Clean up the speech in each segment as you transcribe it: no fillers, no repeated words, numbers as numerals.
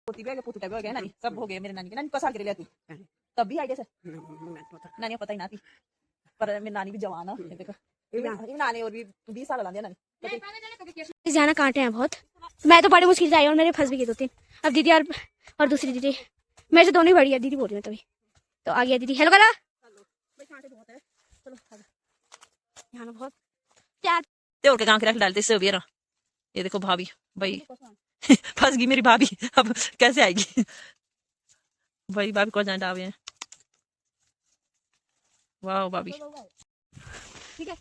पोती भी पोतू टाइप हो गया नानी सब हो गए मेरे नानी के नानी कसाल कर लिया तू तब भी आइडिया से नानी पता ही ना थी पर मेरी नानी भी जवान है देखो नानी और भी 20 साल लांदे नानी जाना कांटे हैं बहुत। मैं तो बड़ी मुश्किल से आई और मेरे फंस भी गए 2-3। अब दीदी और दूसरी दीदी मेरे से दोनों ही बड़ी है। दीदी बोल रही हूँ तभी तो आ गया दीदी। हेलो करा यहाँ बहुत त्योर के गाँव के रख डालते से ये देखो भाभी भाई फंस गई मेरी भाभी अब कैसे आएगी भाई भाभी को जान डावे हैं। वाह भाभी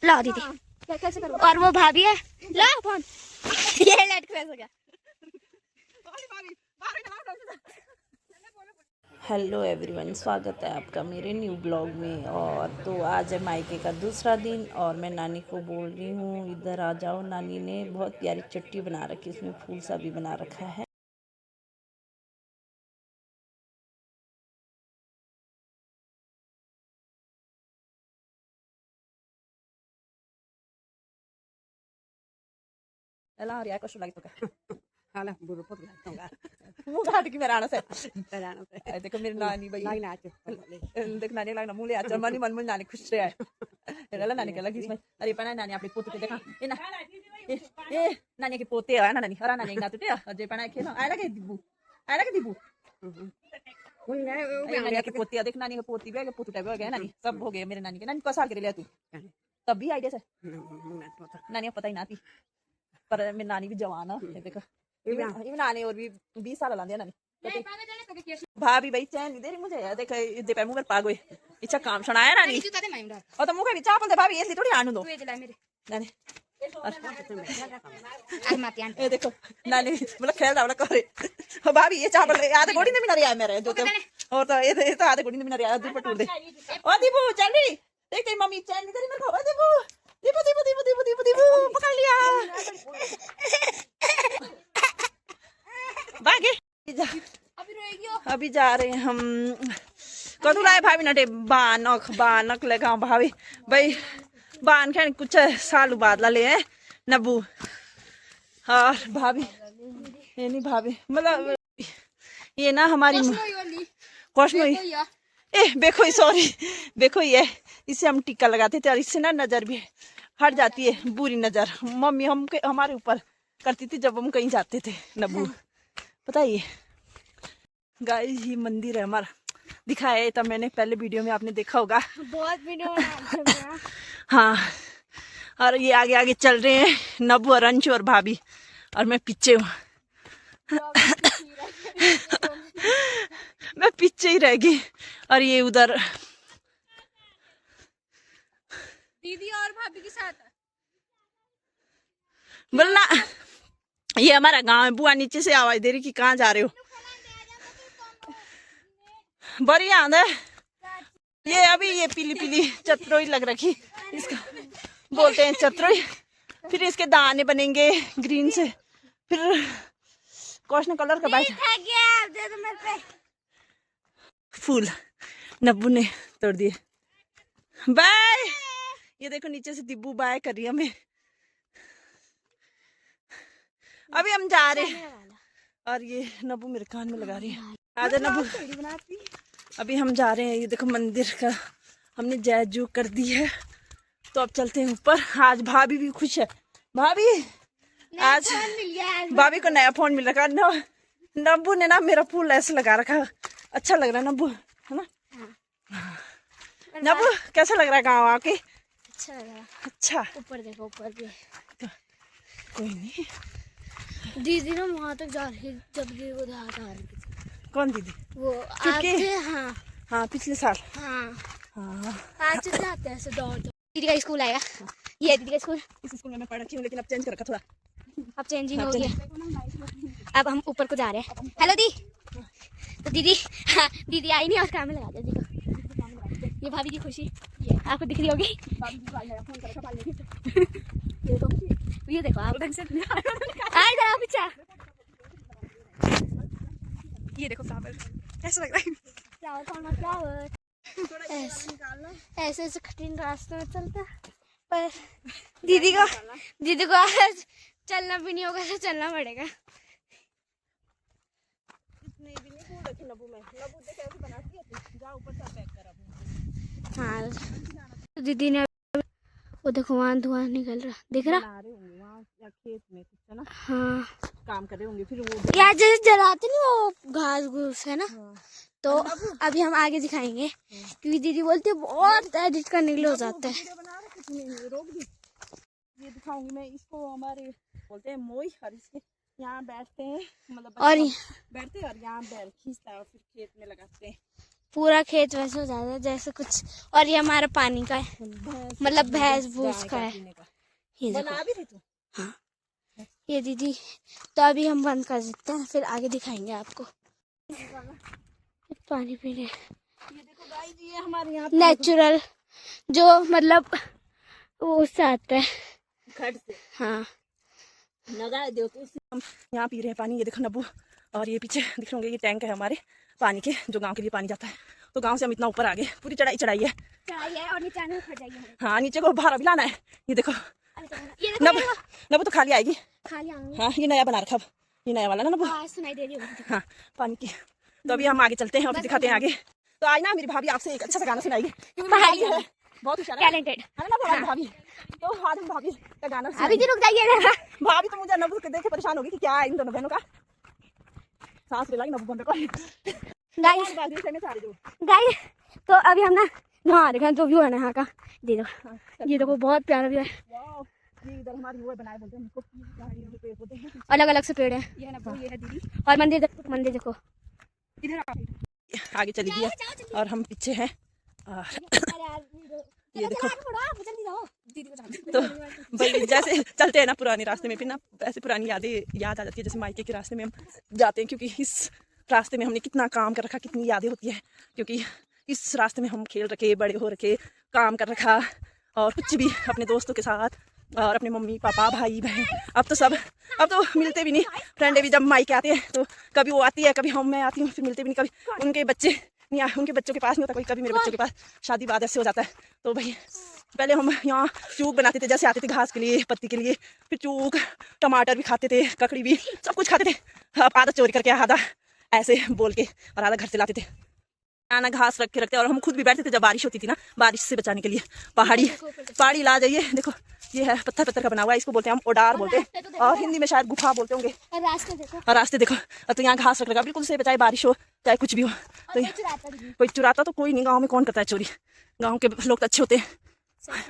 ला दीदी कैसे करूँ और वो भाभी है ला फोन ये लेट क्रैश हो गया। हेलो एवरीवन, स्वागत है आपका मेरे न्यू ब्लॉग में। और तो आज है मायके का दूसरा दिन और मैं नानी को बोल रही हूँ इधर आ जाओ। नानी ने बहुत प्यारी चट्टी बना रखी, इसमें फूल सा भी बना रखा है। ఎలా రియా క్వశ్చన్ లాగిపోక हाला बुरो पत लाऊंगा मुंह काट के मेरा आना से कराना से देखो मेरी नानी भाई लाइन आके देख नानी लगना मुंह ले अच्छा मनी मन में नानी खुश रहा है लला नानी के लगी इसमें अरे पना नानी अपने पोते के देखा ये ना ये नानी के पोते है ना नानी अरे नानी ना तुटे अजय पना के ना आया के दिबू नानी के पोती देख नानी के पोती भी पोतू टाइप हो गया नानी सब हो गए मेरे नानी के नानी कसाल कर लिया तू तब भी आइडिया से नानी पता ही ना थी पर मेरी नानी भी जवान है देखो नानी और भी 20 साल लांदे नानी भाभी भाई चैन नहीं दे रही मुझे देख दे पे मुंह पर पागो इच्छा काम सुनाया नानी और तो मुंह भी चापल दे भाभी ऐसी थोड़ी आनू दो नानी ये देखो नानी मतलब खेल रहा करे भाभी ये चापल आधे गोड़ी में भी ना रिया मेरे जो तो और तो ये तो आधे गोड़ी में भी ना रिया दूर पर टूट दे ओ दीपू चल रही देख तेरी मम्मी चैन नहीं दे रही मेरे को ओ दीपू दीपू दीपू दीपू दीपू दीपू दीपू पकड़ लिया भागे अभी जा रहे हैं हम कदू लाए भाभी नटे बानक लेगा भाभी भाई बान के कुछ साल बाद ला ले नबू और भाभी ये नहीं भाभी मतलब ये ना हमारी क्वेश्चन ए देखो सॉरी देखो ये इसे हम टीका लगाते थे और इससे ना नजर भी हट जाती है बुरी नजर। मम्मी हमारे ऊपर करती थी जब हम कहीं जाते थे नबू पता है। गाइस ये मंदिर है हमारा दिखाया था मैंने पहले वीडियो में आपने देखा होगा बहुत वीडियो हाँ और ये आगे आगे चल रहे हैं नबू और अंशु और भाभी और मैं पीछे हूँ मैं पीछे ही रह गई और ये उधर दीदी और भाभी के साथ बोलना ये हमारा गांव है। बुआ नीचे से आवाज दे रही कि कहाँ जा रहे हो। बढ़िया आंदा ये अभी ये पीली पीली चतरोई लग रखी इसका बोलते हैं चतरोई। फिर इसके दाने बनेंगे ग्रीन से फिर कौन कलर का बाइक फूल नब्बू ने तोड़ दिए। बाय ये देखो नीचे से दिब्बू बाय कर रही है हमें। अभी हम जा रहे हैं और ये नब्बू मेरे कान में लगा रही है। आजा नब्बू अभी हम जा रहे हैं। ये देखो मंदिर का हमने जय जू कर दी है तो अब चलते हैं ऊपर। आज भाभी भी खुश है। भाभी आज भाभी को नया फोन मिल रखा नब्बू ने ना मेरा फूल ऐसे लगा रखा अच्छा लग रहा है नब्बू है ना। नब्बू कैसा लग रहा है गाँव आके? अच्छा लग रहा। अच्छा ऊपर देखो ऊपर भी कोई नहीं। दीदी ना वहाँ तक जा रही जब दीदी वो आ रही थी। कौन दीदी? वो आते हाँ हाँ पिछले साल हाँ हाँ आज चल जाते हैं ऐसे दौड़ दीदी का स्कूल आएगा। ये दीदी का स्कूल इस स्कूल में मैं पढ़ रखी हूँ लेकिन अब चेंज कर रखा थोड़ा। अब चेंजिंग हो गया। अब हम ऊपर को जा रहे हैं। हेलो दी तो दीदी हाँ दीदी आई नहीं और काम में लगा दिया दीदी। ये भाभी की खुशी आपको दिख रही होगी। ये देखो आप पीछा ये देखो फ्लावर कैसा लग रहा है फ्लावर ऐसे ऐसे कठिन रास्ते में चलता पर दीदी को आज चलना भी नहीं होगा तो चलना पड़ेगा। बनाती नबू में, नबू देख कैसे बनाती है तू, जा ऊपर से पैक कर अब। हाँ तो दीदी ने वो देखो वहाँ धुआं निकल रहा, दिख रहा? बना रहे होंगे वहाँ या खेत में कुछ है ना, हाँ काम कर रहे होंगे फिर वो। यार जैसे जलाते नहीं वो घास घूस है ना, हाँ। तो अभी हम आगे दिखाएंगे क्योंकि दीदी बोलती है बहुत एडिट करने के लिए हो जाता है। वीडियो बना रहे कुछ नहीं, रोक दी। ये दिखाऊंगी मैं इसको, हमारे बोलते हैं मोई, और इसके यहाँ बैठते हैं, मतलब और बैठते हैं और यहाँ बैल खींचता है और फिर खेत में लगाते हैं। पूरा खेत वैसे हो जाता है जैसे कुछ। और ये हमारा पानी का है, मतलब भैंस भूस का है। ये देखो, बना भी रही तू? हाँ ये दीदी। तो अभी हम बंद कर देते हैं, फिर आगे दिखाएंगे आपको। पानी पी रहे, ये देखो गाइस, ये हमारे यहाँ नेचुरल जो मतलब वो उससे आता है खड़ से हाँ। लगा दो तो हम यहाँ पी रहे हैं पानी। ये देखो नब्बू, और ये पीछे दिख रहे होंगे ये टैंक है हमारे पानी के, जो गांव के लिए पानी जाता है। तो गांव से हम इतना ऊपर आ गए, पूरी चढ़ाई चढ़ाई है और नीचे में फट जाएगी। हाँ नीचे को भारा भी लाना है। ये देखो नब्बू तो खाली आएगी। खाली आऊंगी। हाँ ये नया बना रखा, ये नया वाला ना नब्बू। आवाज सुनाई दे रही होगी। हाँ पानी की। तो अभी हम आगे चलते हैं और फिर दिखाते हैं आगे। तो आज ना मेरी भाभी आपसे एक अच्छा सा गाना सुनाएगी, क्योंकि मेरी भाभी है बहुत होशियार है, टैलेंटेड है ना हमारी भाभी। तो आज हम भाभी का गाना अभी जी रुक जाइए। भाभी तो मुझे नब्बू को देख के परेशान होगी कि क्या है इन दोनों बहनों का। सांस ले लाई नब्बू बंद को। गाइस तो अभी हम ना नहा रहे हैं, जो व्यू है ना यहाँ का, ये देखो, ये देखो बहुत प्यारा व्यू है। ये इधर हमारी वो बनाए बोलते हैं हमको, पेड़ पौधे हैं अलग अलग से पेड़ है। ये ना, ये है दीदी। और मंदिर देखो इधर आगे चली गई और हम पीछे हैं। और ये देखो तो भाई जैसे चलते हैं ना पुराने रास्ते में, फिर ना ऐसे पुरानी यादें याद आ जाती है। जैसे मायके के रास्ते में हम जाते हैं, क्योंकि इस रास्ते में हमने कितना काम कर रखा, कितनी यादें होती है, क्योंकि इस रास्ते में हम खेल रखे, बड़े हो रखे, काम कर रखा, और कुछ भी अपने दोस्तों के साथ और अपने मम्मी पापा भाई बहन। अब तो मिलते भी नहीं। फ्रेंडे भी जब मायके आते हैं तो कभी वो आती है, कभी मैं आती हूँ, फिर मिलते भी नहीं। कभी उनके बच्चे नहीं, उनके बच्चों के पास नहीं होता कोई, कभी मेरे बच्चों के पास। शादी बाद ऐसे हो जाता है। तो भाई पहले हम यहाँ चूक बनाते थे, जैसे आते थे घास के लिए, पत्ती के लिए, फिर चूक, टमाटर भी खाते थे, ककड़ी भी, सब कुछ खाते थे। अब आधा चोरी करके, आधा ऐसे बोल के, और आधा घर से लाते थे। आना घास रख के रखते, और हम खुद भी बैठते थे जब बारिश होती थी ना, बारिश से बचाने के लिए। पहाड़ी ला जाइए, देखो ये है पत्थर का बना हुआ है, इसको बोलते हैं हम ओडार बोलते हैं, और हिंदी में शायद गुफा बोलते होंगे। और रास्ते देखो, तो यहाँ घास रख लगा बिल्कुल से बचाए, बारिश हो चाहे कुछ भी हो। तो कोई चुराता तो कोई नहीं, गाँव में कौन करता है चोरी, गाँव के लोग तो अच्छे होते हैं।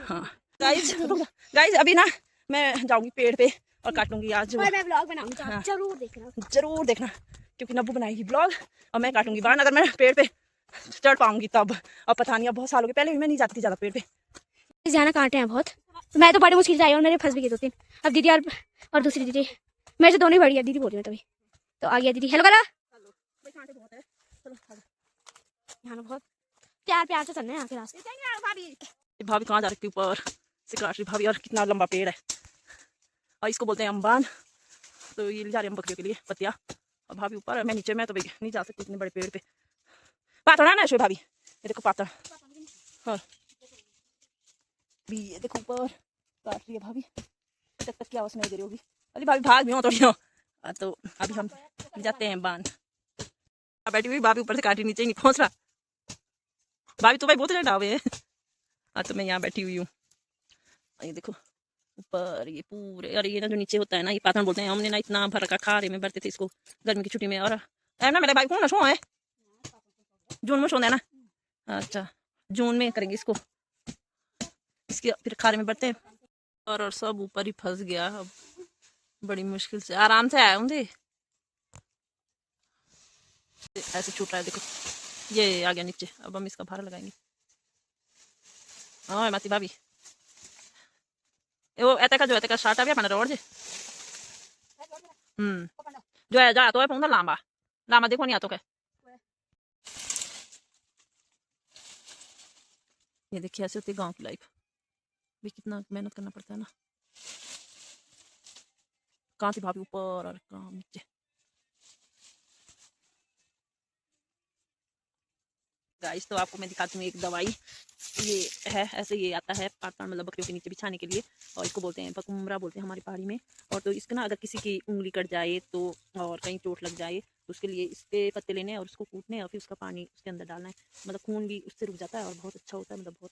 हाँ गाइज अभी ना मैं जाऊंगी पेड़ पे और काटूंगी आज। मैं ब्लॉग बनाऊंगी, हाँ। जरूर देखना, क्योंकि नब्बू बनाएगी ब्लॉग और मैं काटूंगी बाण, अगर मैं पेड़ पे चढ़ पाऊंगी तब। और पता नहीं, अब बहुत सालों के पहले भी मैं नहीं जाती थी ज्यादा पेड़ पे। जाना कांटे हैं बहुत, मैं तो बड़ी मुश्किल से आई हूँ, मेरे फंस भी गए 2-3। अब दीदी और दूसरी दीदी, मेरे से दोनों ही बड़ी है, दीदी बोल रही हूँ तभी। तो आ गया दीदी, हेलो करा। यहाँ बहुत प्यार से चलना है यहाँ के रास्ते। भाभी कहाँ जा रही थी, ऊपर से काट रही भाभी, और कितना लंबा पेड़ है, और इसको बोलते हैं अम्बान। तो ये ले जा रहे हैं बकरियों के लिए पत्तियाँ, और भाभी ऊपर है, मैं नीचे। मैं तो भाई नहीं जा सकती इतने बड़े पेड़ पे, पातड़ा ना शो भाभी। ये देखो पातड़ा, और भी ये देखो ऊपर काट रही है भाभी, तक की आवाज नहीं दे रही होगी। अरे भाभी भाग भी हो थोड़ी हो। तो अभी हम जाते हैं बांध। बैठी हुई भाभी ऊपर से काट रही, नीचे नहीं पहुंच रहा। भाभी तो भाई बहुत डावे है। तो मैं यहाँ बैठी हुई हूँ, ये देखो ऊपर ये पूरे। और ये ना जो नीचे होता है ना, ये पातन बोलते हैं। हमने ना इतना भर रखा, खारे में भरते थे इसको गर्मी की छुट्टी में। और ना मेरे भाई को ना शो है, जून में शो है ना। अच्छा जून में करेंगे इसको, इसके फिर खारे में भरते हैं। और सब ऊपर ही फंस गया। अब बड़ी मुश्किल से आराम से आया हूँ, ऐसे छूट रहा है देखो, ये आ गया नीचे। अब हम इसका भारा लगाएंगे। हाँ माती भाभी, वो ऐसे का शार्ट आ गया पाना रोड जे। जो है जा तो है पौंदा लामा देखो नहीं आतो क्या। ये देखिए ऐसे होती है गांव की लाइफ भी, कितना मेहनत करना पड़ता है ना। कहाँ थी भाभी, ऊपर और कहाँ नीचे। गाइस तो आपको मैं दिखाती हूँ एक दवाई। ये है ऐसे, ये आता है पातन, मतलब बकरियों के नीचे बिछाने के लिए, और इसको बोलते हैं पकुमरा बोलते हैं हमारी पहाड़ी में। और तो इसका ना अगर किसी की उंगली कट जाए तो, और कहीं चोट लग जाए तो उसके लिए इसके पत्ते लेने हैं और उसको कूटने हैं और फिर उसका पानी उसके अंदर डालना है, मतलब खून भी उससे रुक जाता है और बहुत अच्छा होता है, मतलब बहुत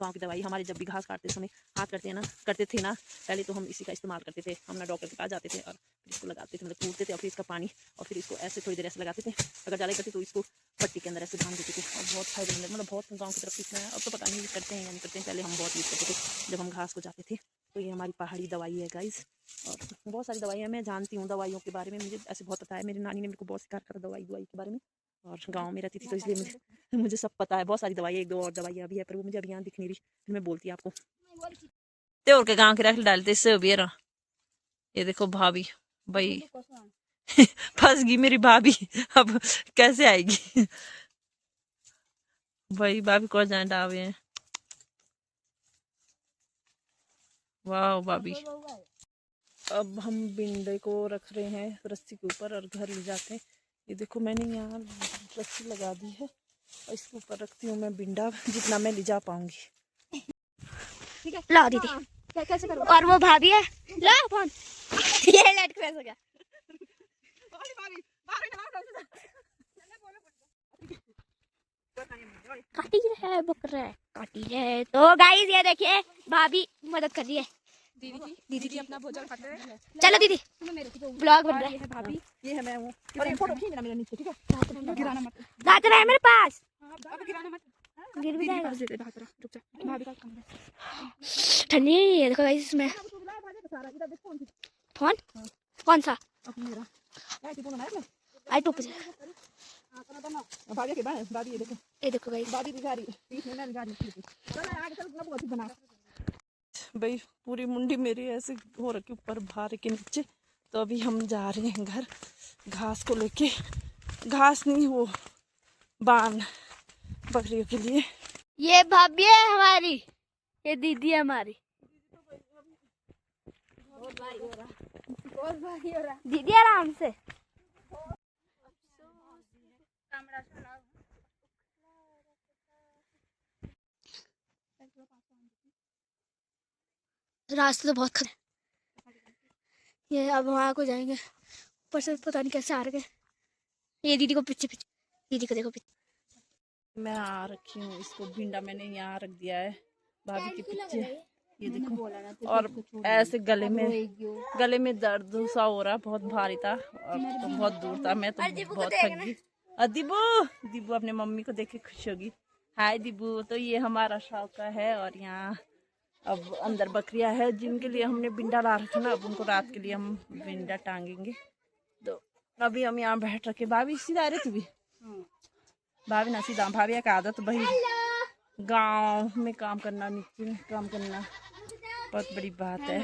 गाँव की दवाई। हमारे जब भी घास काटते समय हाथ करते थे ना पहले, तो हम इसी का इस्तेमाल करते थे। हम ना डॉक्टर के पास जाते थे और फिर इसको लगाते थे, मतलब कूटते थे और फिर इसका पानी और फिर इसको ऐसे थोड़ी देर ऐसे लगाते थे। अगर ज़्यादा करते तो इसको पट्टी के अंदर ऐसे बांध देते थे और बहुत फायदेमंद, मतलब बहुत गाँव की तरफ इसमें। अब तो पता नहीं करते हैं या नहीं करते हैं, पहले हम बहुत यूज़ करते थे जब हम घास को जाते थे। तो ये हमारी पहाड़ी दवाई है गाइस, और बहुत सारी दवाइयाँ मैं जानती हूँ दवाइयों के बारे में, मुझे ऐसे बहुत पता है। मेरी नानी ने मेरे को बहुत सिखा रखा था दवाई के बारे में, और गाँव में रहती थी तो इसलिए मुझे सब पता है। बहुत सारी दवाई, एक दो और दवाइयाँ भी है पर वो मुझे अभी यहाँ दिख नहीं रही, फिर मैं बोलती आपको। त्योर के गाँव के रख डालते इससे बेरा। ये देखो भाभी भाई फंस गई मेरी भाभी, अब कैसे आएगी भाई। भाभी को जाए डावे हैं। वाह भाभी। अब हम भिंडे को रख रहे हैं रस्सी के ऊपर और घर ले जाते हैं। ये देखो मैंने यहाँ रस्सी लगा दी है और इसके ऊपर रखती हूँ मैं भिंडा, जितना मैं ले जा पाऊंगी। ठीक है, ला दीदी। क्या कैसे करूँ? और वो भाभी है, ला फोन। ये लेट क्रैश हो गया। काटी है बकरा है, काटी है। तो गाइस ये देखिए भाभी मदद कर रही है दीदी अपना भोजन खाते हैं। चलो दीदी ब्लॉग बन रहा है। भाभी ये है, मैं हूँ। और एक फोटो खींचना मेरे नीचे, ठीक है? गिराना मत, दांत है मेरे पास, अब गिराना मत, गिर भी जाएगा। रुक जा भाभी का काम है। ठंडी है देखो गाइस इसमें। फोन कौन सा? मेरा आई टू पे भाभी के बाद भाभी ये देखो, ये देखो गाइस भाभी दिखा रही है, इसमें मैं दिखा रही हूँ। भाई पूरी मुंडी मेरी ऐसे हो रखी ऊपर भार के नीचे। तो अभी हम जा रहे हैं घर घास को लेके। घास नहीं, वो बान बकरियों के लिए। ये भाभी है हमारी, ये दीदी है हमारी। दीदी आराम से। रास्ते तो बहुत खराब। ये अब वहाँ को जाएंगे, ऊपर से पता नहीं कैसे आ रहे हैं। ये दीदी को पीछे पीछे, दीदी को देखो पीछे। मैं आ रखी हूँ, इसको भिंडा मैंने यहाँ रख दिया है भाभी के पीछे। ये देखो, और ऐसे गले में दर्द सा हो रहा, बहुत भारी था और तो बहुत दूर था। मैं तो बहुत थक गई। दिबू अपने मम्मी को देख के खुश होगी। हाय दिबू। तो ये हमारा शौका है और यहाँ अब अंदर बकरियां है जिनके लिए हमने बिंडा ला रखा ना, अब उनको रात के लिए हम बिंडा टांगेंगे। तो अभी हम यहाँ बैठ रखे। भाभी सीधा आ रहे तू भी? भाभी ना सीधा, भाभी का आदत भाई गांव में काम करना, नीचे में काम करना बहुत बड़ी बात है।